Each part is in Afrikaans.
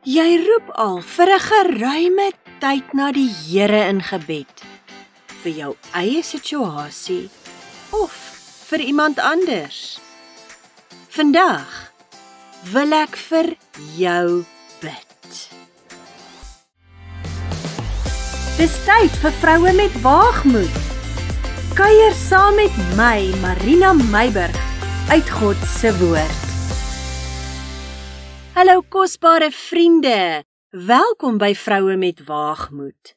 Jy roep al vir 'n geruime tyd na die Here in gebed, vir jou eie situasie of vir iemand anders. Vandag wil ek vir jou bid. Dis tyd vir vroue met waagmoed. Kuier saam met my, Marina Meiburg, uit God se woord. Hallo kosbare vriende, welkom by Vroue met Waagmoed.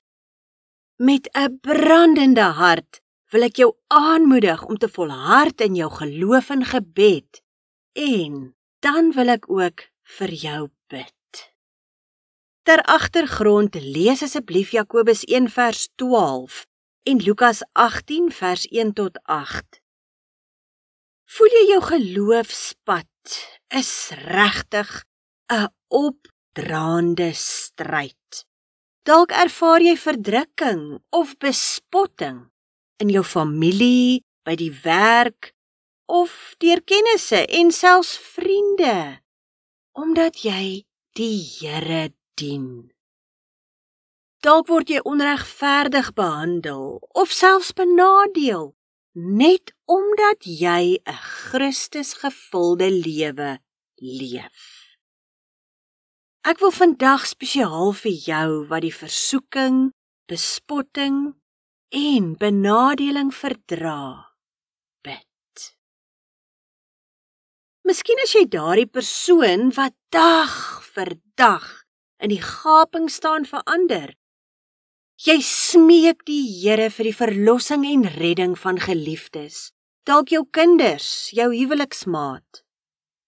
Met 'n brandende hart wil ek jou aanmoedig om te volhard in jou geloof en gebed, en dan wil ek ook vir jou bid. Ter agtergrond lees asseblief Jakobus 1 vers 12 en Lukas 18 vers 1 tot 8. Voel jy jou geloofspad is regtig 'n opdraande stryd. Dalk ervaar jy verdrukking of bespotting in jou familie, by die werk of deur kennisse en selfs vriende, omdat jy die Here dien. Dalk word jy onregverdig behandel of selfs benadeel, net omdat jy 'n Christusgevulde lewe leef. Ek wil vandag spesiaal vir jou wat die versoeking, bespotting en benadeling verdra, bid. Miskien is jy daardie persoon wat dag vir dag in die gaping staan vir ander. Jy smeek die Here vir die verlossing en redding van geliefdes, dalk jou kinders, jou huweliksmaat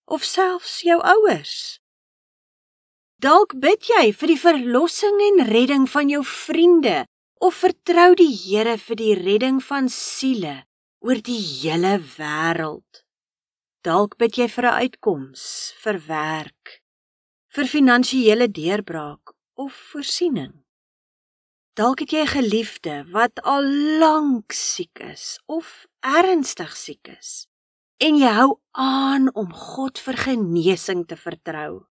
of selfs jou ouers. Dalk bid jy vir die verlossing en redding van jou vriende of vertrou die Here vir die redding van siele oor die hele wêreld. Dalk bid jy vir 'n uitkoms, vir werk, vir finansiële deurbraak of voorsiening. Dalk het jy 'n geliefde wat al lank siek is of ernstig siek is en jy hou aan om God vir genesing te vertrou.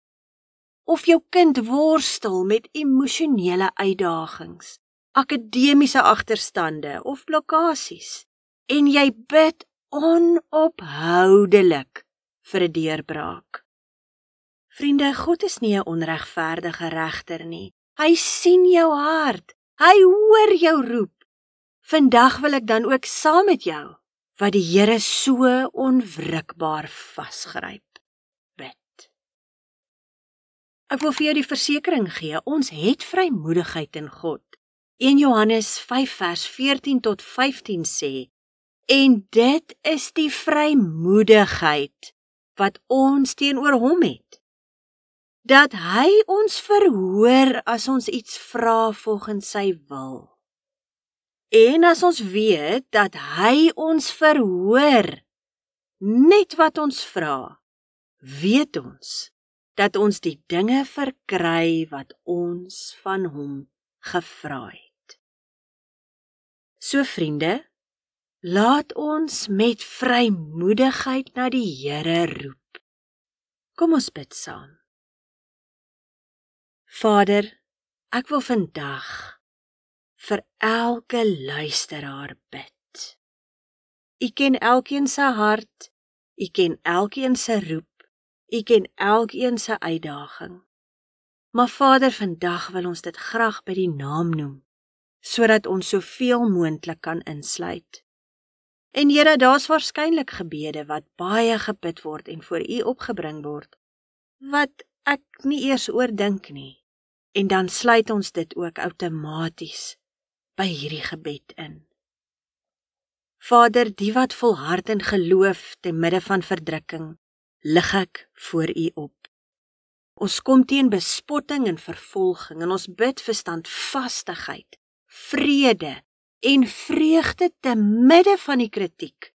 Of jou kind worstel met emosionele uitdagings, akademiese agterstande of blokkades, en jy bid onophoudelik vir 'n deurbraak. Vriende, God is nie 'n onregverdige regter nie. Hy sien jou hart, hy hoor jou roep. Vandag wil ek dan ook saam met jou, wat die Here so onwrikbaar vasgryp, bid. Ek wil vir jou die versekering gee, ons het vrymoedigheid in God. 1 Johannes 5 vers 14 tot 15 sê, en dit is die vrymoedigheid wat ons teenoor hom het, dat hy ons verhoor as ons iets vra volgens sy wil. En as ons weet dat hy ons verhoor, net wat ons vra, weet ons dat ons die dinge verkry wat ons van hom gevra het. So vriende, laat ons met vrymoedigheid na die Here roep. Kom ons bid saam. Vader, ek wil vandag vir elke luisteraar bid. U ken elkeen se hart, u ken elkeen se roep, u ken elkeen se uitdaging. Maar Vader, vandag wil ons dit graag by die naam noem, sodat ons soveel moontlik kan insluit. En Here, daar's waarskynlik gebede wat baie gebid word en voor u opgebring word, wat ek nie eers oordink nie. En dan sluit ons dit ook outomaties by hierdie gebed in. Vader, die wat volhard in geloof te midde van verdrukking, lig ek voor u op. Ons kom teen bespotting en vervolging en ons bid vir standvastigheid, vrede en vreugde te midde van die kritiek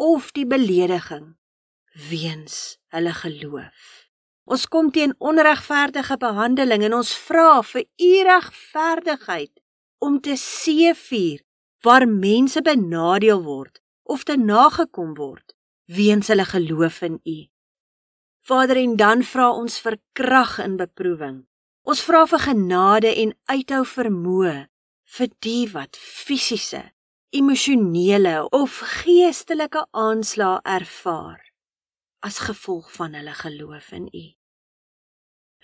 of die belediging weens hulle geloof. Ons kom teen onregverdige behandeling en ons vra vir u regverdigheid om te seëvier waar mense benadeel word of te nagekom word weens hulle geloof in u. Vader, en dan vra ons vir krag in beproewing Ons vra vir genade en uithou vermoë vir die wat fisiese, emosionele of geestelike aanslae ervaar as gevolg van hulle geloof in U.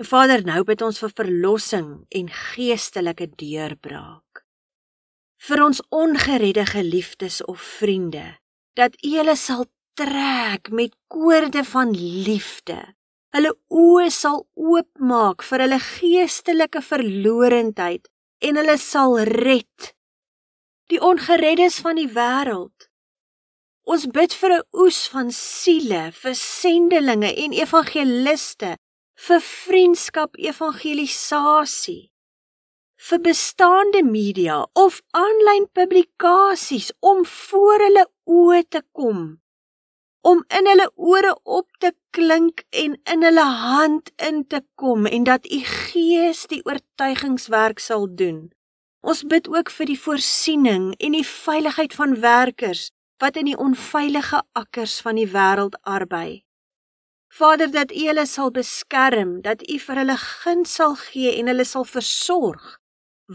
Vader, nou bid ons vir verlossing en geestelike deurbraak. Vir ons ongeredde geliefdes of vriende, dat U hulle sal trek met koorde van liefde. Hulle oë sal oopmaak vir hulle geestelike verlorendheid en hulle sal red. Die ongereddes van die wêreld. Ons bid vir 'n oes van siele, vir sendelinge en evangeliste, vir vriendskap, evangelisasie, vir bestaande media of aanlyn publikasies om voor hulle oë te kom, om in hulle ore op te klink en in hulle hand in te kom en dat U Gees die oortuigingswerk sal doen. Ons bid ook vir die voorsiening en die veiligheid van werkers wat in die onveilige akkers van die wêreld arbei. Vader, dat U hulle sal beskerm, dat U vir hulle guns sal gee en hulle sal versorg,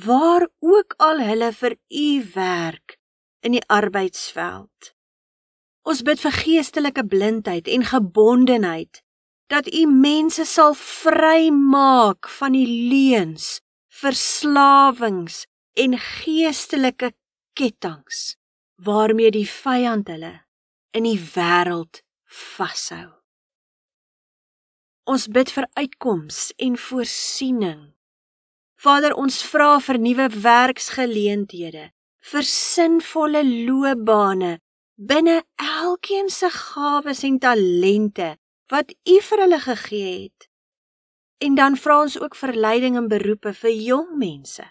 waar ook al hulle vir U werk in die arbeidsveld. Ons bid vir geestelike blindheid en gebondenheid, dat U mense sal vrymaak van die leuns, verslawings en geestelike kettinge, waarmee die vyand hulle in die wêreld vashou. Ons bid vir uitkoms en voorsiening. Vader, ons vra vir nuwe werksgeleenthede, vir sinvolle loopbane, binne elkeen se gawes en talente, wat U vir hulle gegee het. En dan vra ons ook vir leiding en beroepe vir jong mense,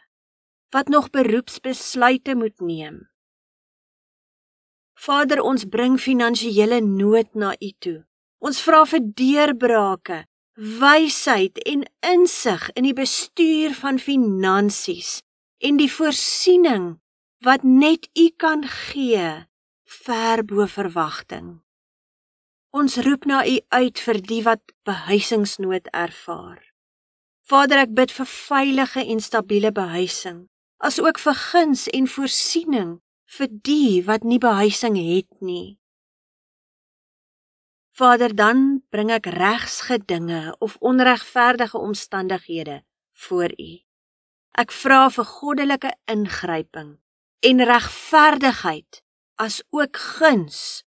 wat nog beroepsbesluite moet neem. Vader, ons bring finansiële nood na U toe. Ons vra vir deurbrake, wysheid en insig in die bestuur van finansies en die voorsiening wat net U kan gee, ver bo verwagting. Ons roep na U uit vir die wat behuisingsnood ervaar. Vader, ek bid vir veilige en stabiele behuising, as ook vir guns en voorsiening vir die wat nie behuising het nie. Vader, dan bring ek regsgedinge of onregverdige omstandighede voor U. Ek vra vir goddelike ingryping en regverdigheid, as ook guns,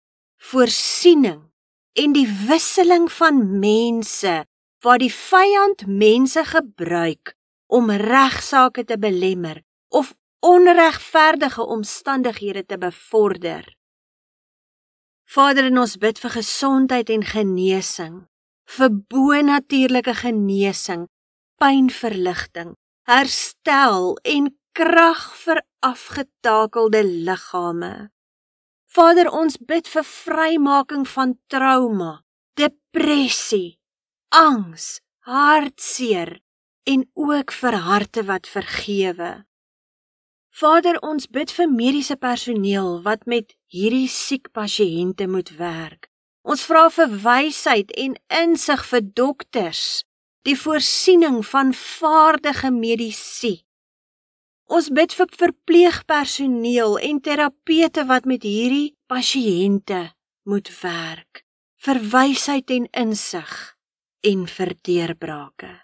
voorsiening en die wisseling van mense, waar die vyand mense gebruik om regsaake te belemmer of onregverdige omstandighede te bevorder. Vader, en ons bid vir gesondheid en genesing, vir bonatuurlike genesing, pynverligting, herstel en krag vir afgetakelde liggame. Vader, ons bid vir vrymaking van trauma, depressie, angs, hartseer en ook vir harte wat vergewe. Vader, ons bid vir mediese personeel wat met hierdie siek pasiënte moet werk. Ons vra vir wysheid en insig vir dokters, die voorsiening van vaardige medisyne. Ons bid vir verpleegpersoneel en terapeute wat met hierdie pasiënte moet werk, vir wysheid en insig en vir deurbrake.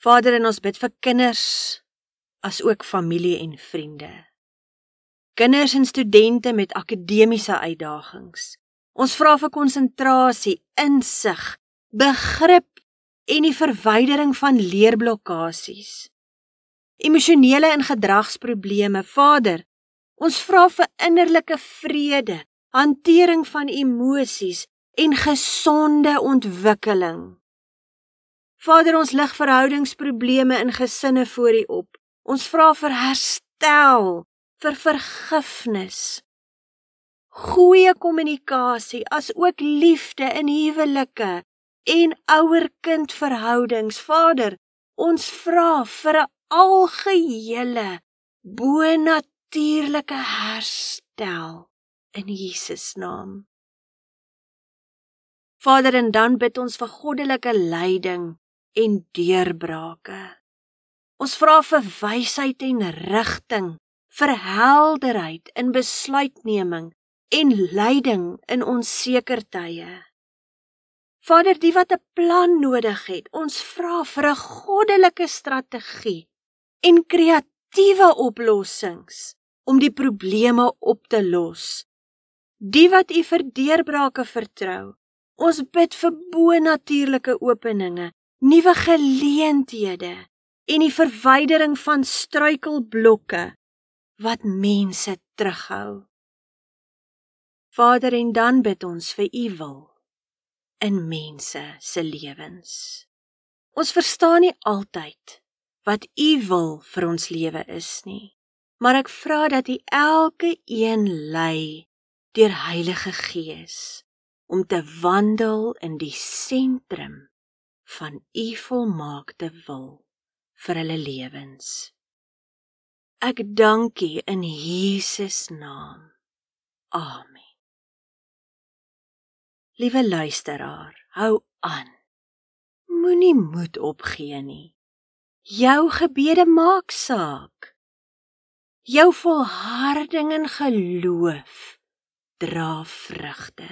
Vader, en ons bid vir kinders, as ook familie en vriende. Kinders en studente met akademiese uitdagings. Ons vra vir konsentrasie, insig, begrip en die verwydering van leerblokkasies. Emosionele en gedragsprobleme, Vader, ons vra vir innerlike vrede, hantering van emosies en gesonde ontwikkeling. Vader, ons lig verhoudingsprobleme in gesinne voor U op. Ons vra vir herstel, vir vergifnis, goeie kommunikasie, as ook liefde in huwelike en ouer-kind verhoudings. Vader, ons vra vir 'n algehele, bonatuurlike herstel in Jesus naam. Vader, en dan bid ons vir goddelike leiding en deurbrake. Ons vra vir wysheid en rigting, vir helderheid in besluitneming en leiding in onseker tye. Vader, die wat 'n plan nodig het, ons vra vir 'n goddelike strategie en kreatiewe oplossings om die probleme op te los. Die wat U vir deurbrake vertrou, ons bid vir bonatuurlike openinge, nuwe geleenthede en die verwydering van struikelblokke wat mense terughou. Vader, en dan bid ons vir U wil in mense se lewens. Ons verstaan nie altyd wat U wil vir ons lewe is nie, maar ek vra dat U elke een lei deur Heilige Gees om te wandel in die sentrum van U volmaakte wil vir hulle lewens. Ek dank U in Jesus naam. Amen. Liewe luisteraar, hou aan. Moenie moed opgee nie. Jou gebede maak saak. Jou volharding en geloof dra vrugte.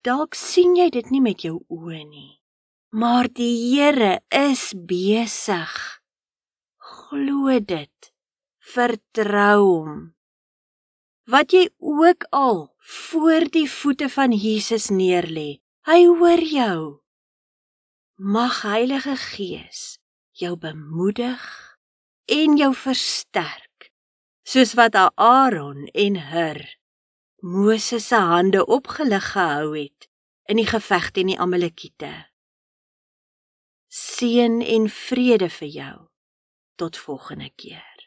Dalk sien jy dit nie met jou oë nie, maar die Here is besig. Glo dit, vertrou hom. Wat jy ook al voor die voete van Jesus neerlê, hy hoor jou. Mag Heilige Gees jou bemoedig en jou versterk, soos wat Aaron en Hur Moses se hande opgelig gehou het in die geveg teen die Amalekiete. Seën en vrede vir jou. Tot volgende keer.